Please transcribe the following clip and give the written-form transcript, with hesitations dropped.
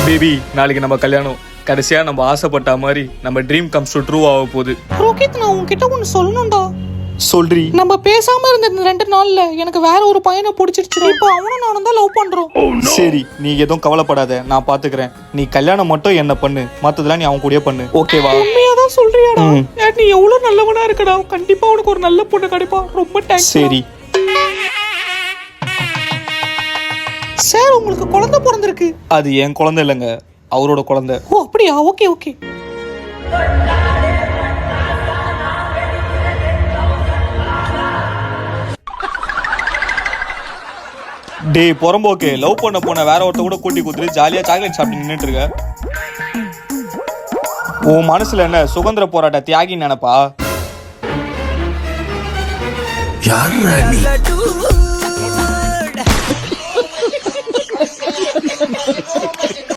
Baby நாளைக்கு நம்ம கல்யாணம். கடைசியா நம்ம ஆசைப்பட்ட மாதிரி நம்ம ட்ரீம் கம்ஸ் ட்ரூ ஆக போகுது. ரோஹித், நான் உன்கிட்ட ஒன்று சொல்லணும்டா. சொல்றி. நம்ம பேசாம இருந்த இந்த 2 நாள்ல எனக்கு வேற ஒரு பையனை பிடிச்சிருச்சு. இப்போ அவனும் நானும் தான் லவ் பண்றோம். சரி, நீ எதுவும் கவலைப்படாத, நான் பாத்துக்கிறேன். நீ கல்யாணம் மட்டும் என்ன பண்ணு, மத்ததெல்லாம் நீ அவன் கூடயே பண்ணு, ஓகேவா? உண்மையாதான் சொல்றியாடா? நீ எவ்வளவு நல்லவனா இருக்கடா. கண்டிப்பா உனக்கு ஒரு நல்ல பொண்ணு கிடைப்பா. ரொம்ப தேங்க்ஸ். சரி சார், உங்களுக்கு குழந்தை பிறந்திருக்கு. அது என் குழந்தை இல்லைங்க, அவரோட குழந்தை. ஓ அப்படியா? Okay okay. டேய் புறம்போக்கு, லவ் பண்ண போன வேற ஒருத்த கூட கூட்டி கொடுத்துட்டு ஜாலியா சாக்லேட் சாப்பிட்டு நின்றுட்டு இருக்க. உன் மனசுல என்ன சுதந்திர போராட்ட தியாகி நினைப்பா? யார்